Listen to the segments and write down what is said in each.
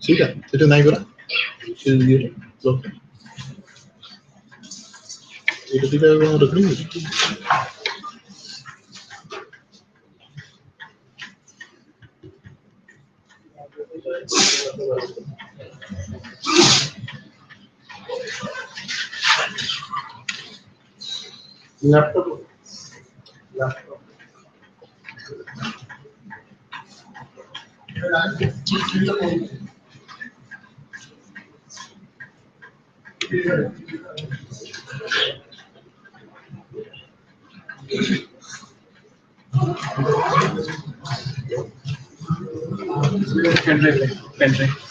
ठीक है itu naik berapa? Itu tidak ada dulu. Laptop. Pendrive.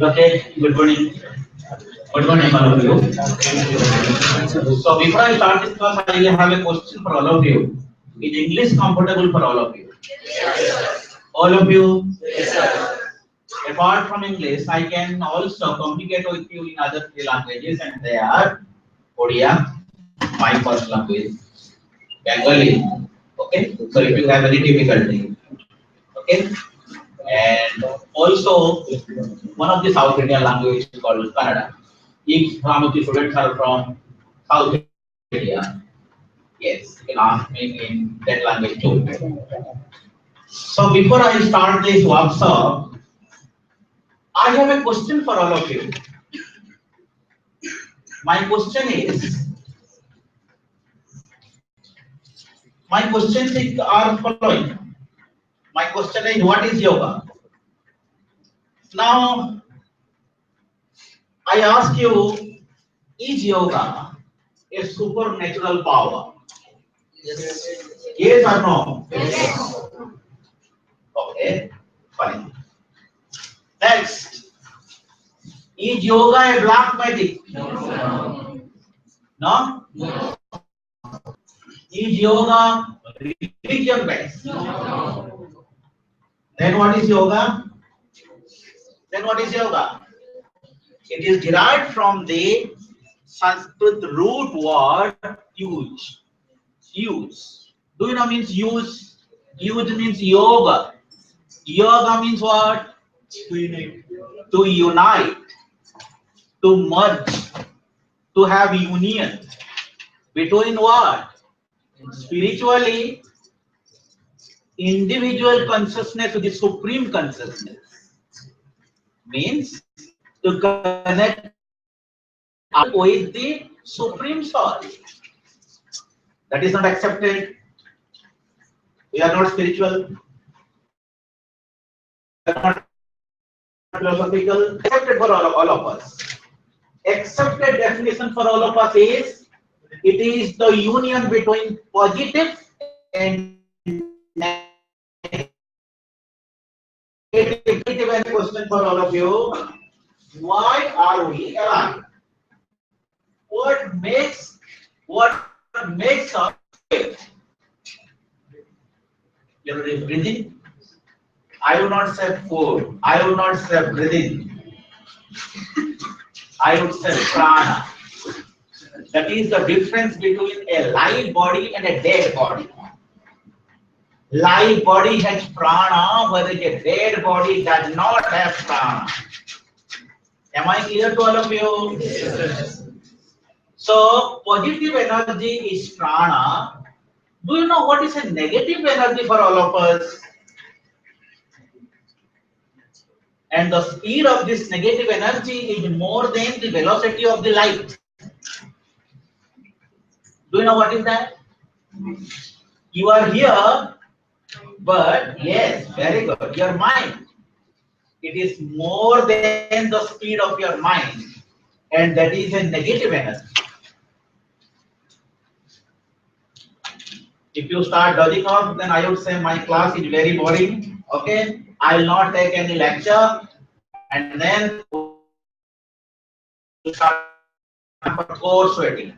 Okay, good morning. Good morning, all of you. So before I start this class, I have a question for all of you. Is English comfortable for all of you? All of you? Apart from English, I can also communicate with you in other three languages, and they are Odia, my first language, Bengali. Okay, so if you have any difficulty, okay, and also one of the South Indian language is called Kannada. If some of the students are from South India, yes, you can ask me in that language too. So before I start this workshop, I have a question for all of you. My question is, my questions are following. My question is, what is yoga? Now, I ask you, is yoga a supernatural power? Yes. Yes or no? Yes. Okay, fine. Next, is yoga a black magic? No. No? No. Is yoga religion based? No. Then what is yoga? Then what is yoga? It is derived from the Sanskrit root word use. Use. Do you know means use? Use means yoga. Yoga means what? To unite. To unite. To merge. To have union. Between what? Spiritually, individual consciousness with the supreme consciousness. Means to connect with the supreme soul. That is not accepted. We are not spiritual. We are not philosophical. Accepted for all of us. Accepted definition for all of us is, it is the union between positive and negative. And question for all of you: why are we alive? What makes us live? You're breathing. I will not say food. I will not say breathing. I would say prana. That is the difference between a live body and a dead body. Live body has prana, whereas a dead body does not have prana. Am I clear to all of you? Yes. So positive energy is prana. Do you know what is a negative energy for all of us? And the speed of this negative energy is more than the velocity of the light. Do you know what is that? You are here, but yes, very good. Your mind, it is more than the speed of your mind, and that is a negative energy. If you start dodging off, then I would say my class is very boring. Okay, I will not take any lecture, and then start for core sweating.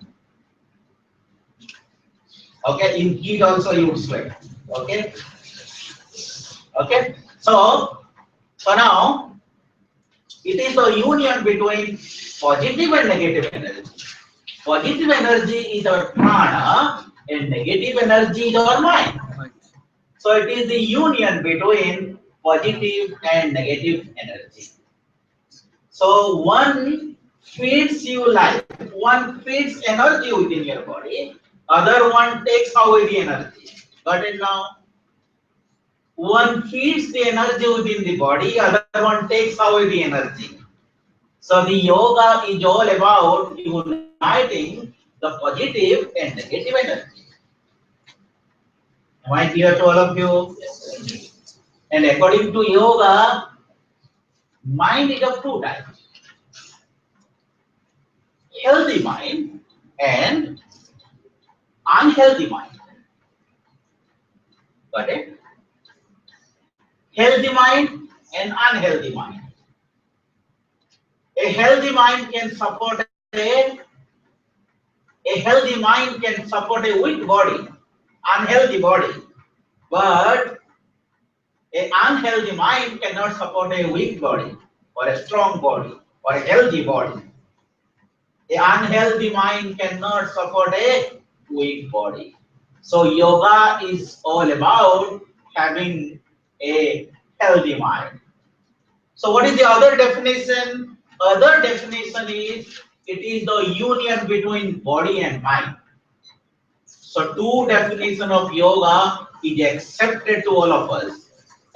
Okay, in heat also you would sweat. Okay. Okay. So now it is the union between positive and negative energy. Positive energy is our prana, and negative energy is our mind. So it is the union between positive and negative energy. So one feeds you life, one feeds energy within your body, other one takes away the energy. Got it now? One feeds the energy within the body, other one takes away the energy. So the yoga is all about uniting the positive and negative energy. Am I clear to all of you? And according to yoga, mind is of two types: healthy mind and unhealthy mind. Got it? Healthy mind and unhealthy mind. A healthy mind can support a healthy mind can support a weak body, unhealthy body. But an unhealthy mind cannot support a weak body or a strong body or a healthy body. A unhealthy mind cannot support a weak body. So yoga is all about having a healthy mind. So what is the other definition? Other definition is it is the union between body and mind. So two definition of yoga is accepted to all of us,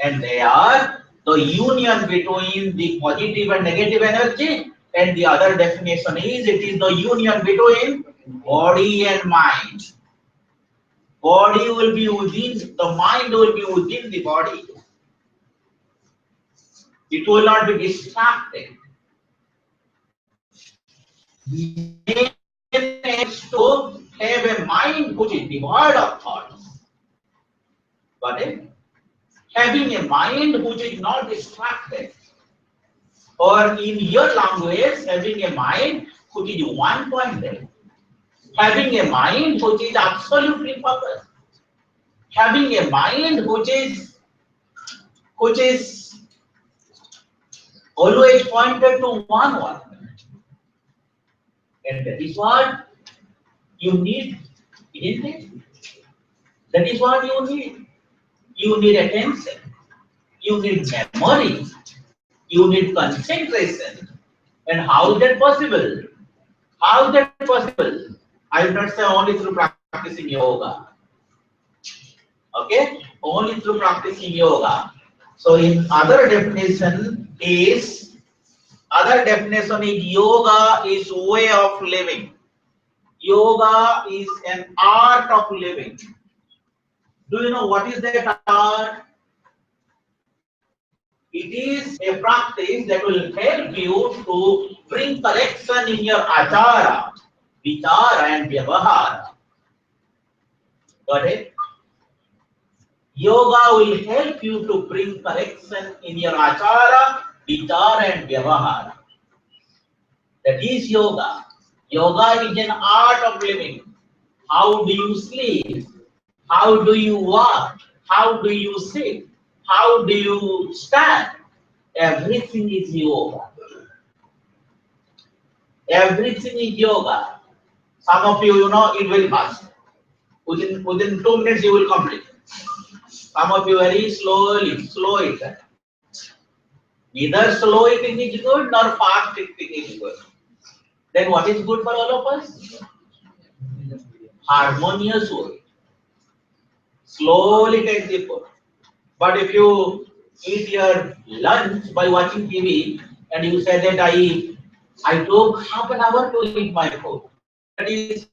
and they are the union between the positive and negative energy, and the other definition is it is the union between body and mind. Body will be within, the mind will be within the body. It will not be distracted. Man is to have a mind which is devoid of thoughts. Got it? Having a mind which is not distracted, or in your language, having a mind which is one-pointed, having a mind which is absolutely focused, having a mind which is always pointed to one. And that is what you need, isn't it? That is what you need. You need attention. You need memory. You need concentration. And how is that possible? How is that possible? I will not say only through practicing yoga. Okay? Only through practicing yoga. So in other definition is yoga is way of living. Yoga is an art of living. Do you know what is that art? It is a practice that will help you to bring correction in your achara, vichara and vyavahara. Got it? Yoga will help you to bring correction in your achara, vichara and vyavahara. That is yoga. Yoga is an art of living. How do you sleep? How do you walk? How do you sit? How do you stand? Everything is yoga. Everything is yoga. Some of you, eat very fast. Within 2 minutes, you will complete. Some of you very slowly, slow eater. Neither slow eating is good nor fast eating is good. Then what is good for all of us? Harmonious food. Slowly take the food. But if you eat your lunch by watching TV and you say that I took half an hour to eat my food, that is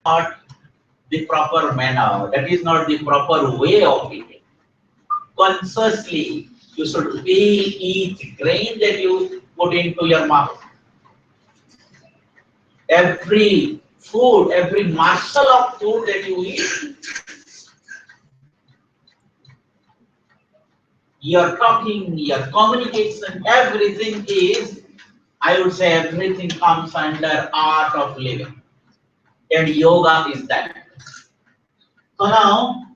not the proper manner. That is not the proper way of eating. Consciously, you should feel each grain that you put into your mouth. Every food, every morsel of food that you eat, your talking, your communication, everything is, I would say, everything comes under art of living. And yoga is that. So now,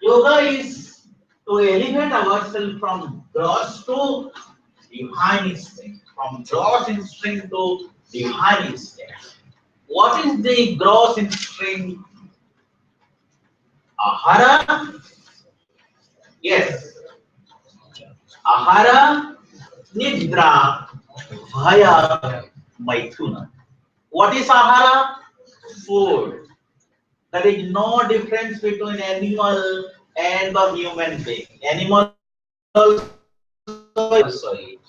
yoga is to elevate ourselves from gross to divine instinct, from gross instinct to divine instinct. What is the gross instinct? Ahara? Yes. Ahara, Nidra, Bhaya, Maithuna. What is Ahara? Food. There is no difference between animal and the human being. Animal also eat.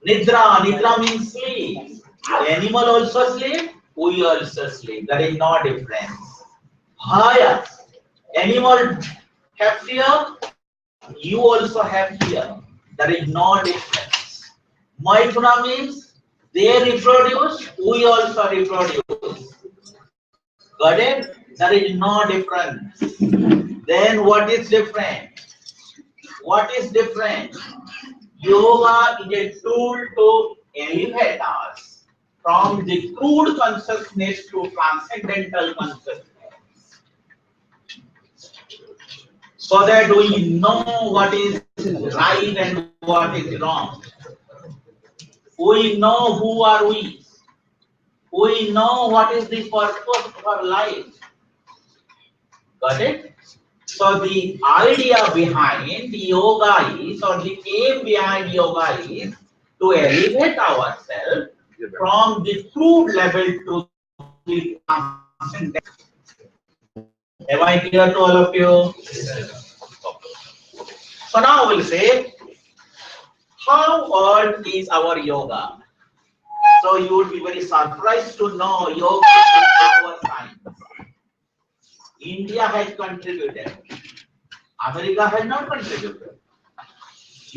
Nidra means sleep. Animal also sleep, we also sleep. There is no difference. Bhaya, animal have fear, you also have fear. There is no difference. Maithuna means they reproduce, we also reproduce. Got it? There is no difference. Then what is different? What is different? Yoga is a tool to elevate us from the crude consciousness to transcendental consciousness, so that we know what is right and what is wrong. We know who are we. We know what is the purpose of our life. Got it? So the idea behind yoga is, or the aim behind yoga is to elevate ourselves from the crude level to the transcendental. Am I clear to all of you? So now we'll say, how old is our yoga? So you would be very surprised to know yoga is our science. India has contributed. America has not contributed.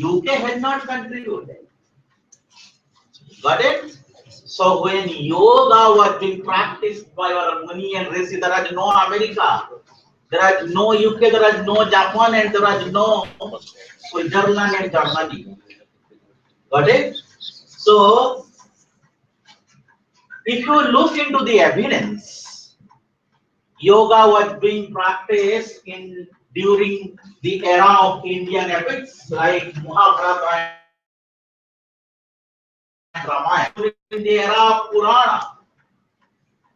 UK has not contributed. Got it? So when yoga was being practiced by our Muni and Rishi, there is no America, there is no UK, there is no Japan, and there is no Switzerland and Germany. Got it? So if you look into the evidence, yoga was being practiced during the era of Indian epics like Mahabharata and Ramayana, during the era of Purana.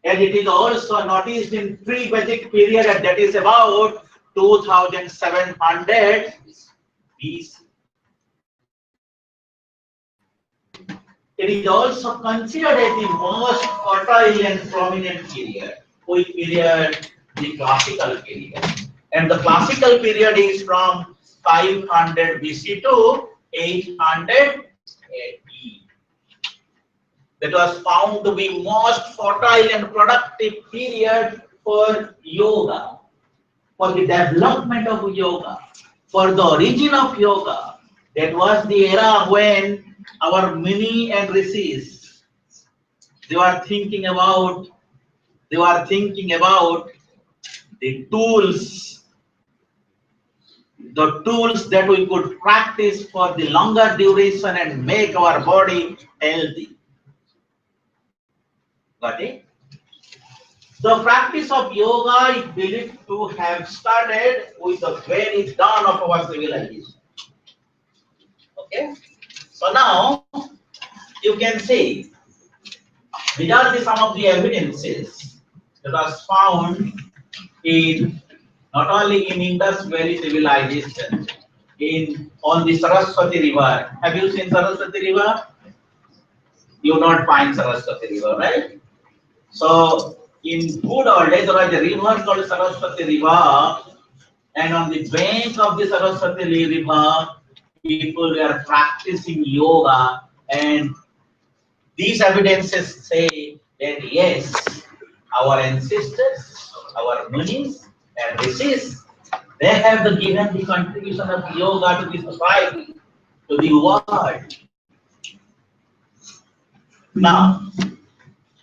And it is also noticed in pre-Vedic period, that is about 2700 BC. It is also considered as the most fertile and prominent period. Which period? The classical period. And the classical period is from 500 BC to 800 AD. That was found to be most fertile and productive period for yoga, for the development of yoga, for the origin of yoga. That was the era when our Muni and Rishis, they were thinking about the tools that we could practice for the longer duration and make our body healthy. Got it? The practice of yoga is believed to have started with the very dawn of our civilization. Okay? So now you can see these are some of the evidences that was found in not only in Indus Valley civilization, on the Saraswati River. Have you seen Saraswati River? You not find Saraswati River, right? So in good old days, there was a river called Saraswati River, and on the bank of the Saraswati River, people were practicing yoga, and these evidences say that yes, our ancestors, our munis and rishis, they have given the contribution of yoga to the society, to the world. Now,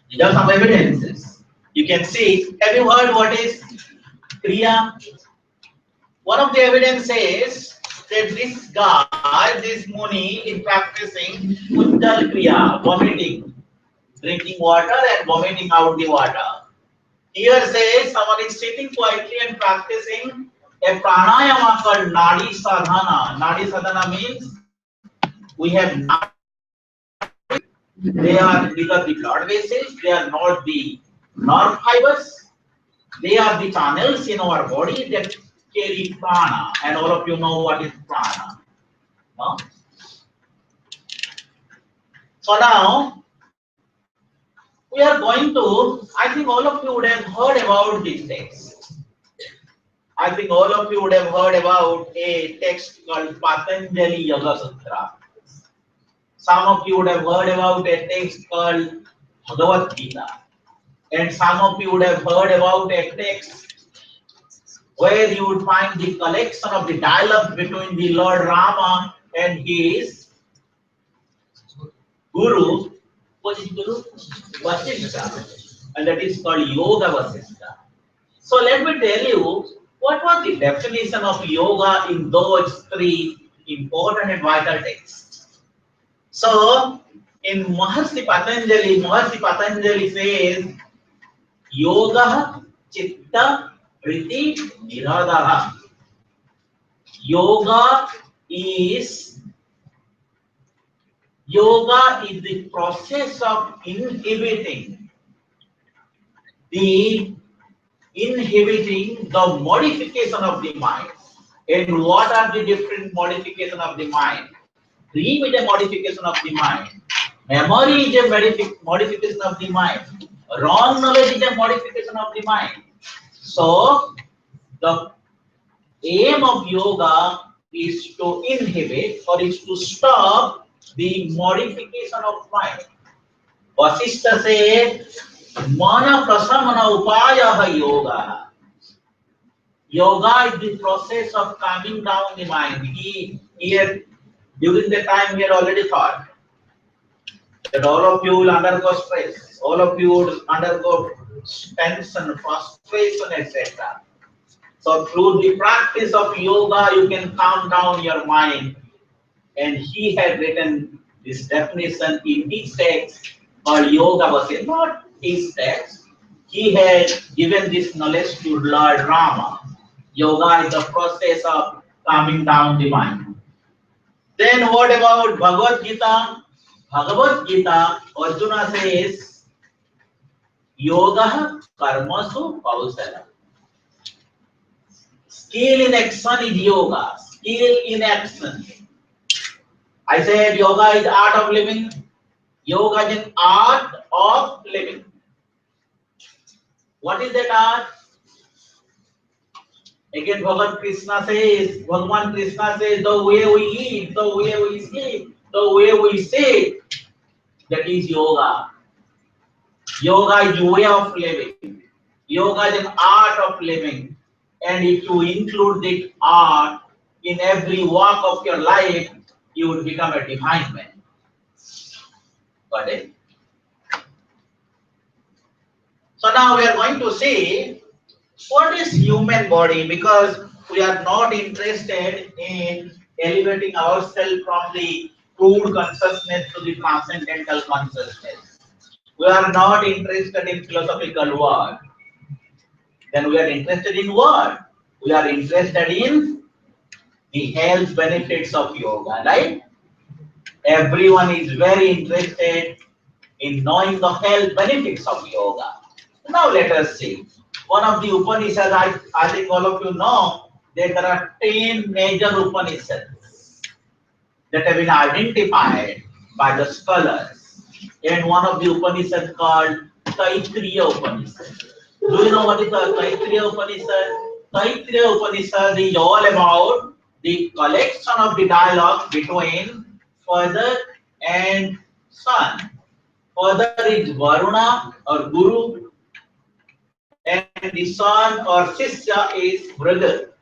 these are some evidences. You can see, have you heard what is Kriya? One of the evidences that this guy, this Muni, is practicing Uddal Kriya, vomiting, drinking water and vomiting out the water. Here says someone is sitting quietly and practicing a pranayama called Nadi Sadhana. Nadi Sadhana means we have nadi. They are the blood vessels, they are not the nerve fibers. They are the channels in our body that carry prana, and all of you know what is prana. No? So now we are going to, I think all of you would have heard about this text. I think all of you would have heard about a text called Patanjali Yoga Sutra. Some of you would have heard about a text called Bhagavad Gita. And some of you would have heard about a text where you would find the collection of the dialogue between the Lord Rama and his Guru, what is Guru? Vasishtha, and that is called Yoga Vasishtha. So let me tell you what was the definition of yoga in those three important and vital texts. So in Mahasi Patanjali says Yoga Chitta Priti Nirodha. Yoga is the process of inhibiting the modification of the mind. And what are the different modification of the mind? Dream is a modification of the mind. Memory is a modification of the mind. Wrong knowledge is a modification of the mind. So the aim of yoga is to inhibit or is to stop the modification of mind. Vasishtha says, Mana prasamana upaya yoga. Yoga is the process of calming down the mind. Here, during the time we had already thought that all of you will undergo stress, all of you will undergo tension, frustration, etc. So through the practice of yoga, you can calm down your mind. And he had written this definition in his text called Yoga Vasishtha, not his text. He had given this knowledge to Lord Rama. Yoga is the process of calming down the mind. Then what about Bhagavad Gita? Bhagavad Gita, Arjuna says, Yoga karmasu kausala. Skill in action is yoga. Skill in action. I said yoga is art of living. Yoga is an art of living. What is that art? Again, Bhagavan Krishna says, the way we eat, the way we sleep, the way we sit, that is yoga. Yoga is a way of living. Yoga is an art of living. And if you include the art in every walk of your life, you would become a divine man. Got it? So now we are going to see what is human body, because we are not interested in elevating ourselves from the crude consciousness to the transcendental consciousness. We are not interested in philosophical work. Then we are interested in what? We are interested in the health benefits of yoga, right? Everyone is very interested in knowing the health benefits of yoga. Now let us see. One of the Upanishads, I think all of you know that there are 10 major Upanishads that have been identified by the scholars. And one of the Upanishads called Taittiriya Upanishad. Do you know what is the Taittiriya Upanishad? Taittiriya Upanishad is all about the collection of the dialogue between father and son. Father is Varuna or Guru, and the son or Shishya is brother.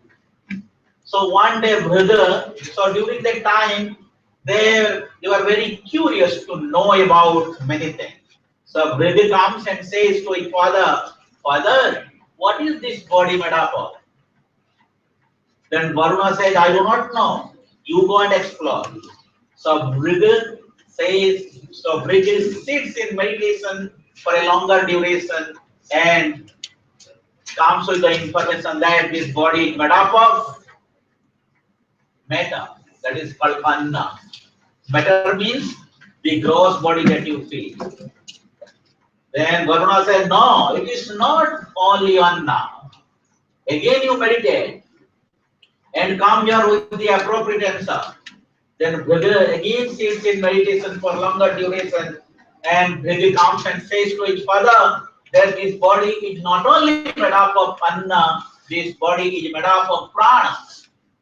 So one day brother, so during that time, they were very curious to know about many things. So brother comes and says to his father, Father, what is this body made up of? Then Varuna says, I do not know. You go and explore. So brother says, so brother sits in meditation for a longer duration and comes with the information that this body is made up of matter, that is called anna. Matter means the gross body that you feel. Then Varuna said, no, it is not only anna. Again you meditate and come here with the appropriate answer. Then Bhrigu again sits in meditation for longer duration, and Bhrigu comes and says to his father that this body is not only made up of anna, this body is made up of prana.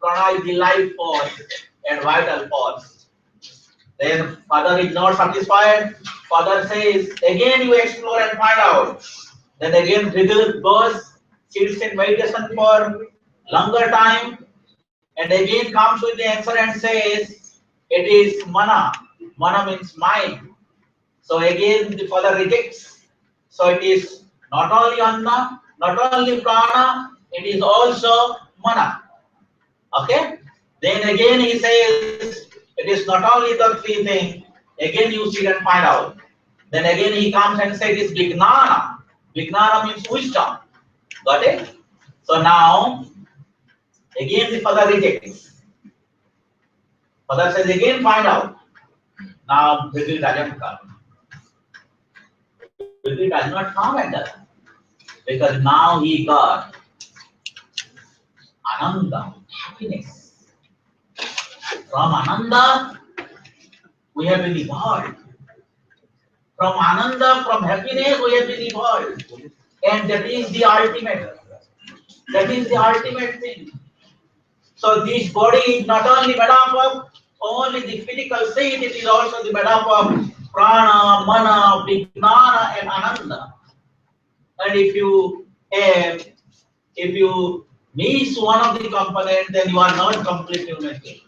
Prana is the life force and vital force. Then father is not satisfied. Father says, again you explore and find out. Then again Bhrigu goes, sits in meditation for longer time, and again comes with the answer and says, it is mana. Mana means mind. So again the father rejects. So it is not only anna, not only prana, it is also mana. Okay? Then again he says, it is not only the three things. Again you sit and find out. Then again he comes and says, it is vijnana. Vijnana means wisdom. Got it? So now, again the father rejects. Father says, again find out. Now Bhrigu doesn't come. Bhrigu does not come at that time. Because now he got ananda, happiness. From ananda, we have been evolved. From ananda, from happiness, we have been evolved. And that is the ultimate. That is the ultimate thing. So this body is not only made up of only the physical seed, it is also the made up of prana, mana, vijnana, and ananda. And if you miss one of the components, then you are not complete human being.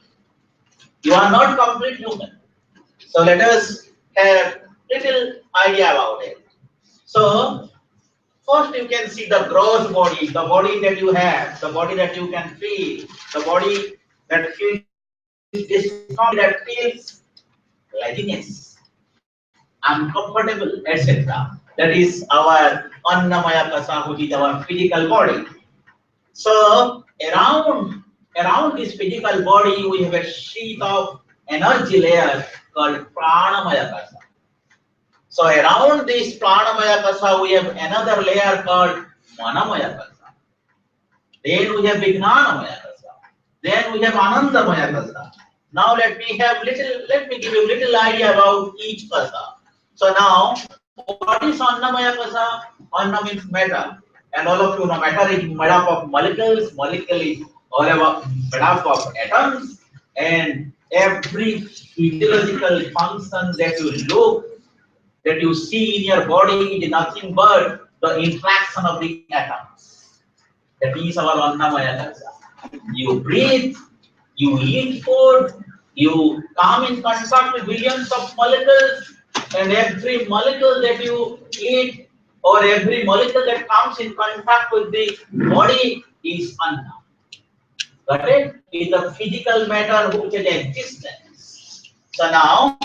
You are not complete human. So let us have little idea about it. So first you can see the gross body, the body that you have, the body that you can feel, the body that feels discomfort, that feels laziness, uncomfortable, etc. That is our annamaya kasa, which is our physical body. So around this physical body, we have a sheet of energy layer called pranamaya kasa. So around this pranamaya kasa, we have another layer called manamaya kasa. Then we have vijnanamaya kasa. Then we have anandamaya kasa. Now let me give you a little idea about each kasa. So now, what is annamaya kasa? Anna means matter. And all of you know matter is made up of molecules, molecule is all about made up of atoms, and every physiological function that you see in your body is nothing but the interaction of the atoms. That is our annamaya kasa. You breathe, you eat food, you come in contact with billions of molecules, and every molecule that you eat or every molecule that comes in contact with the body is anna. Got it? Is the physical matter which is existence. So now,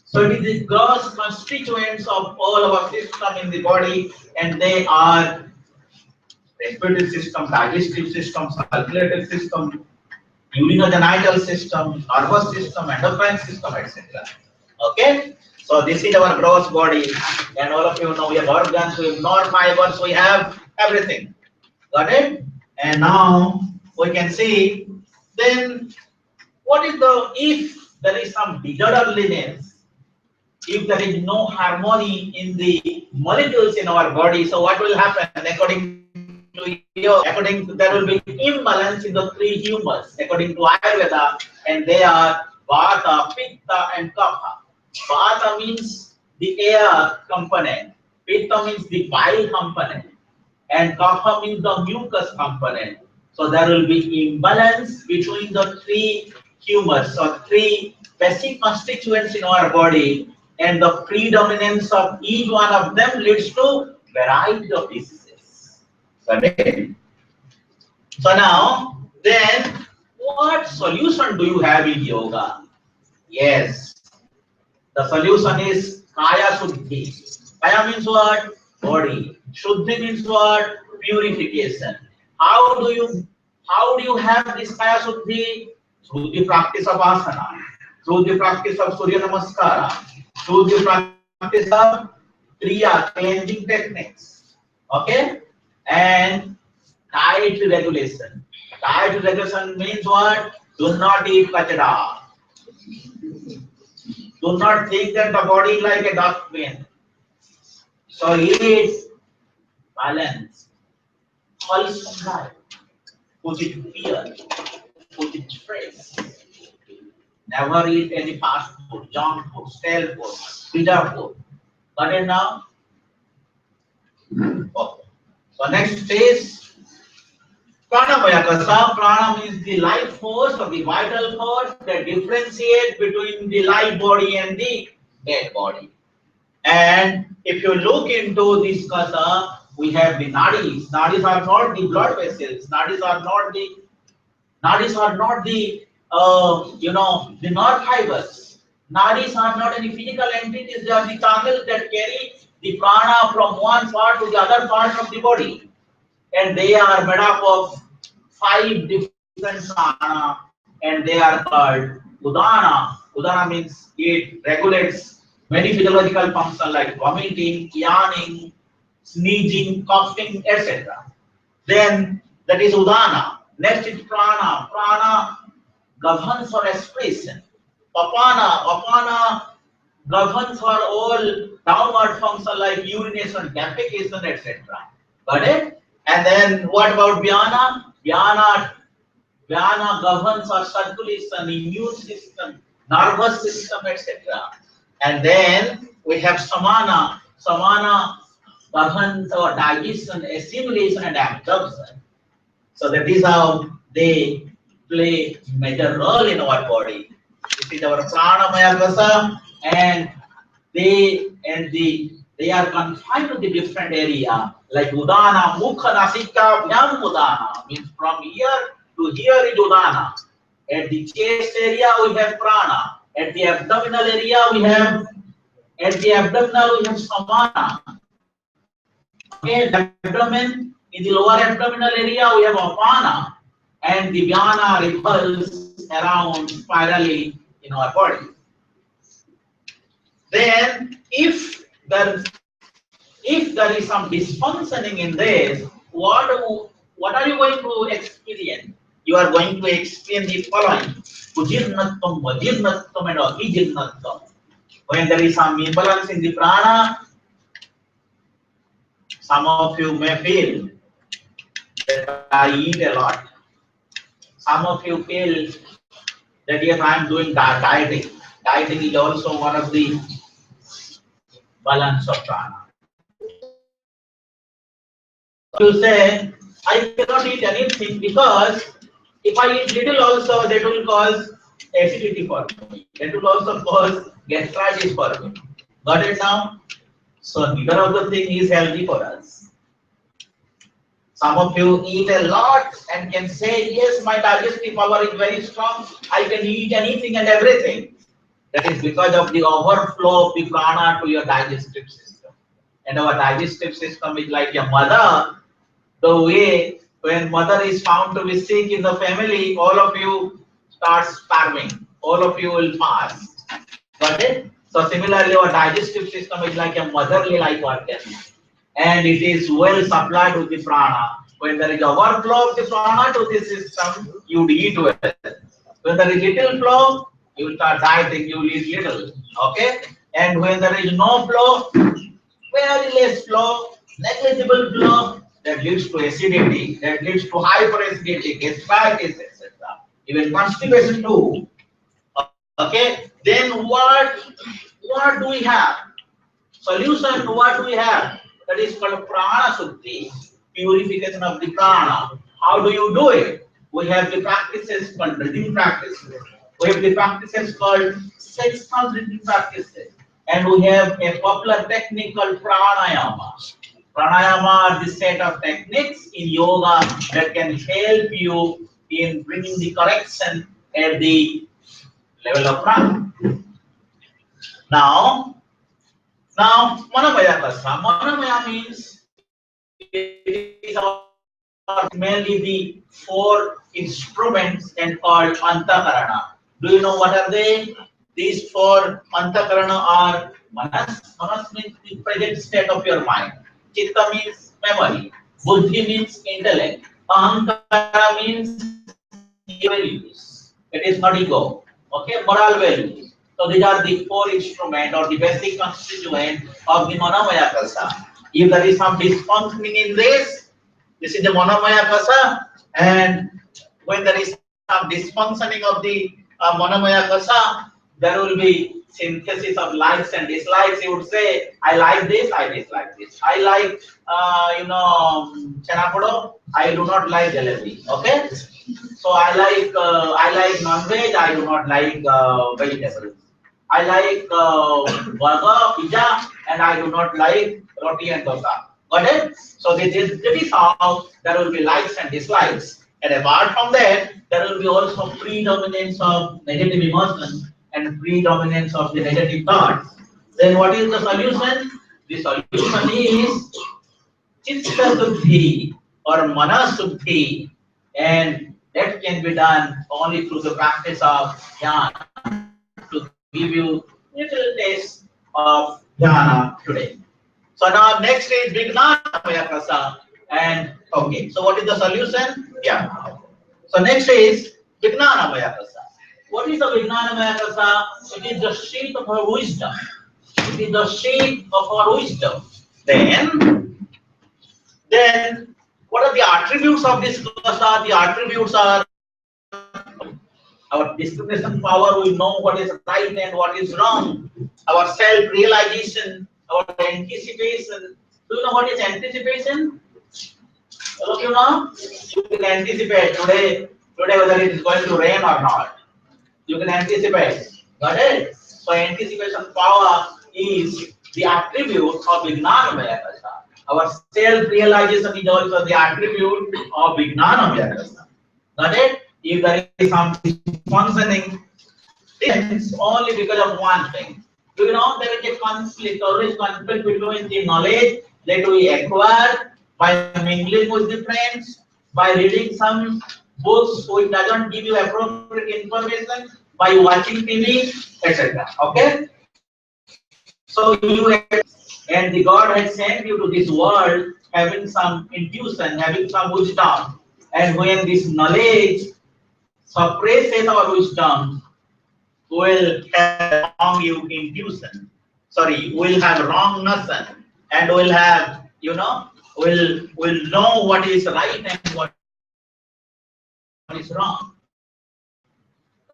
so it is the gross constituents of all our system in the body, and they are respiratory system, digestive system, circulatory system, urinogenital system, nervous system, endocrine system, etc. Okay? So this is our gross body, and all of you know we have organs, we have nerve fibers, we have everything. Got it? And now we can see then what is if there is some disorderliness, if there is no harmony in the molecules in our body, so what will happen according to there will be imbalance in the three humors according to Ayurveda, and they are Vata, Pitta, and Kapha. Vata means the air component, Pitta means the bile component, and Kapha means the mucus component. So there will be imbalance between the three humors, or three basic constituents in our body, and the predominance of each one of them leads to variety of diseases. Okay. So now, then, what solution do you have in yoga? Yes, the solution is Kaya Shuddhi. Kaya means what? Body. Shuddhi means what? Purification. How do you have this Kaya Shuddhi? Through the practice of asana, through the practice of Surya Namaskara, through the practice of Kriya, cleansing techniques. Okay? And diet regulation. Diet regulation means what? Do not eat kachara. Do not think that the body is like a dustbin. So eat balance, wholesome life. Put it pure, put it fresh. Never eat any fast food, junk food, stale food, pizza food. Got it now? Okay. So next is pranamaya. Prana means the life force or the vital force that differentiate between the live body and the dead body. And if you look into this kasa, we have the nadis. Nadis are not the blood vessels. Nadis are not the the nerve fibers. Nadis are not any physical entities. They are the channels that carry the prana from one part to the other part of the body, and they are made up of 5 different prana, and they are called udana. Udana means it regulates many physiological functions like vomiting, yawning, sneezing, coughing, etc. Then that is udana. Next is prana. Prana governs for expression. Apana governs for all downward function like urination, defecation, etc. Got it? And then what about Vyana? Vyana governs our circulation, immune system, nervous system, etc. And then we have Samana. Samana governs our digestion, assimilation, and absorption. So that is how they play major role in our body. This is our pranamaya kasa, and they are confined to the different area like udana, mukha, nasika, vyam udana means from here to here is udana. At the chest area we have prana. At the abdominal area we have samana. Okay, the abdomen, in the lower abdominal area we have apana, and the vyana revolves around spirally in our body. Then if there is some dysfunctioning in this, what are you going to experience? You are going to experience the following: Ujirnatvam, Vajirnatvam, and Avijirnatvam. When there is some imbalance in the prana, some of you may feel that I eat a lot. Some of you feel that yes, I am doing dieting. Dieting is also one of the balance of prana. You say, I cannot eat anything because if I eat little also, that will cause acidity for me. That will also cause gastritis for me. Got it now? So neither of the thing is healthy for us. Some of you eat a lot and can say, yes, my digestive power is very strong. I can eat anything and everything. That is because of the overflow of the prana to your digestive system. And our digestive system is like a mother. The way when mother is found to be sick in the family, all of you start starving. All of you will fast. Got it? So similarly, our digestive system is like a motherly-like organ, and it is well supplied with the prana. When there is overflow of the prana to the system, you will eat well. When there is little flow, you will start dieting. You will eat little. Okay? And when there is no flow, very less flow, negligible flow, that leads to acidity, that leads to hyperacidity, gastritis, etc. Even constipation too. Okay, then what do we have? Solution, what do we have? That is called prana suddhi, purification of the prana. How do you do it? We have the practices called breathing practices. We have the practices called sectional breathing practices. And we have a popular technique called pranayama. Pranayama are the set of techniques in yoga that can help you in bringing the correction at the level of prana. Now manamaya kasa. Manamaya means it is mainly the 4 instruments and called antakarana. Do you know what are they? These 4 antakarana are manas. Manas means the present state of your mind. Chitta means memory. Buddhi means intellect. Ahankara means values. It is not ego. Okay, moral values. So these are the four instruments or the basic constituent of the Manomaya Kasa. If there is some dysfunctioning in this is the Manomaya Kasa, and when there is some dysfunctioning of the Manomaya Kasa, there will be synthesis of likes and dislikes. You would say, I like this, I dislike this. I like, Chanapodo, I do not like jalebi. Okay? So I like non-veg, I do not like vegetables. I like burger, pizza, and I do not like roti and dosa. Got it? So this is how there will be likes and dislikes. And apart from that, there will be also predominance of negative emotions and predominance of the negative thoughts. Then what is the solution? The solution is Chitta Suddhi or Mana Suddhi, and that can be done only through the practice of Jnana to give you little taste of Jnana today. So now next is Vijnana Mayakasa, and okay, so what is the solution? Yeah. So next is Vijnana Mayakasa. What is the Vijnana Mayakasa? It is the sheath of our wisdom. It is the sheath of our wisdom. Then what are the attributes of this kasa? The attributes are our discrimination power. We know what is right and what is wrong. Our self-realization, our anticipation. Do you know what is anticipation? All of you know? You can anticipate today whether it is going to rain or not. You can anticipate. Got it? So anticipation power is the attribute of Vijnana Kasa. Our self-realization is also the attribute of Vijnana Kasa. Got it? If there is some functioning, it's only because of one thing. Do you know there is a conflict, always conflict between the knowledge that we acquire by mingling with the friends, by reading some books which doesn't give you appropriate information, by watching TV, etc. Okay? So you and the God has sent you to this world having some intuition, having some wisdom, and when this knowledge suppresses our wisdom, will have wrong you intuition. Sorry, will have wrong notion, and will have will know what is right and what is wrong.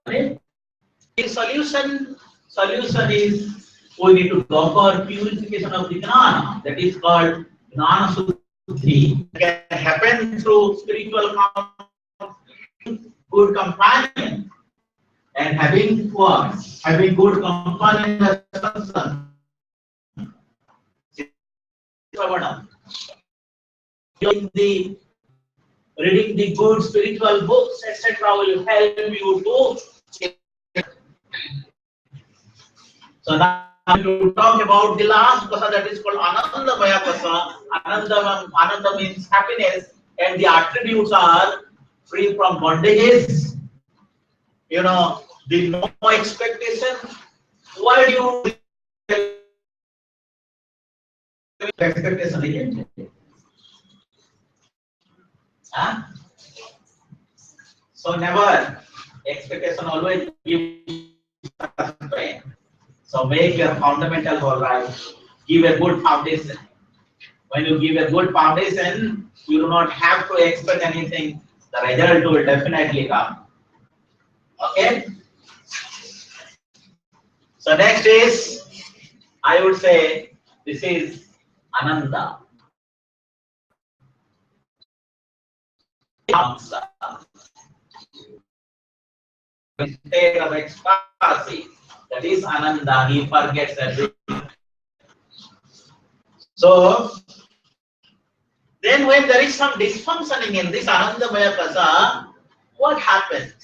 Right? The solution is we need to go for purification of the jnana. That is called jnana suddhi. It can happen through spiritual good companion. And having what? Having good companion as concern. Reading the good spiritual books, etc., will help you to. So now to talk about the last kasa, that is called Anandamaya kasa. Ananda means happiness, and the attributes are free from bondages. The no expectation. Why do you expectation again? Huh? So never expectation, always give pain. So make your fundamentals all right. Give a good foundation. When you give a good foundation, you do not have to expect anything. The result will definitely come. Okay. So next is, I would say, this is Ananda. State of ecstasy, that is Ananda. He forgets everything. So then when there is some dysfunctioning in this Anandamaya kasa, what happens?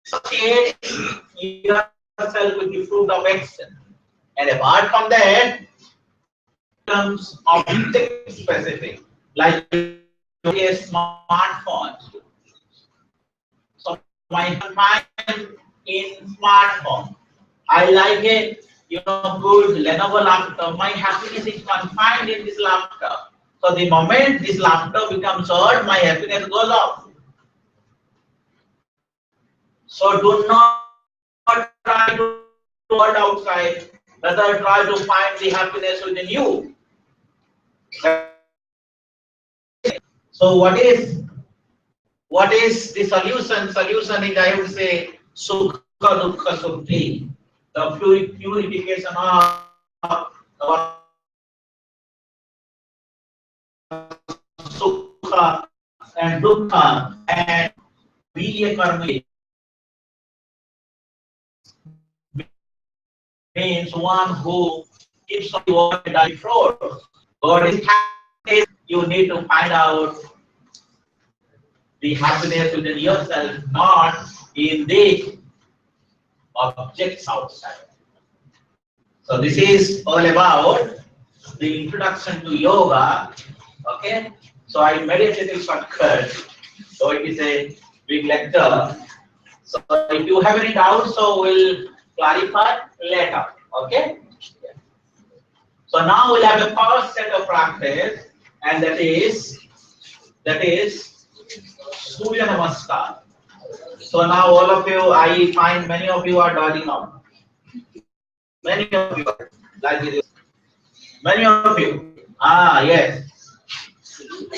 Associate yourself with the fruit of action. And apart from that, becomes object specific, like a smartphone. So my mind in smartphone, I like a good Lenovo laptop. My happiness is confined in this laptop. So the moment this laptop becomes hurt, my happiness goes off. So do not try to world outside, rather try to find the happiness within you. So what is the solution? Solution is, I would say, sukha dukkha sukkhi, the purification of our sukha and dukkha and virya karma means one who keeps on what I before. God is happiness. You need to find out the happiness within yourself, not in the objects outside. So this is all about the introduction to yoga. Okay. So I made it a little shortcut. So it is a big lecture. So if you have any doubts, so we'll clarify later. Okay. So now we'll have the first set of practice, and that is Surya Namaskar. So now all of you, I find many of you are dodging out. Many of you are like this. Many of you. Ah, yes.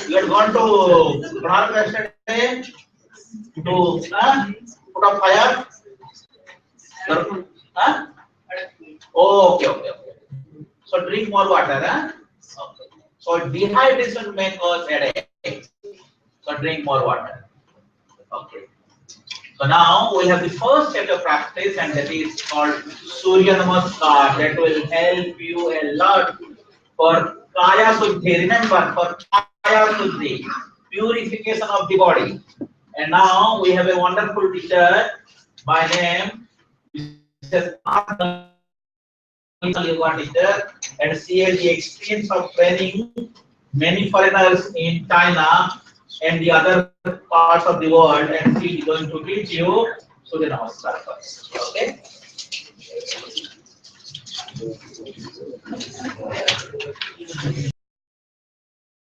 You had gone to Pranam yesterday to put up fire. Huh? Oh, okay. So drink more water, huh? Okay. So dehydration may cause headache. So drink more water. Okay. So now we have the first set of practice, and that is called Surya Namaskar. That will help you a lot for Kaya Suddhi. Remember, for Kaya Suddhi, purification of the body. And now we have a wonderful teacher by name Mrs. Yoga teacher, and she has the experience of training many foreigners in China and the other parts of the world, and she is going to teach you Surya Namaskar first. Okay.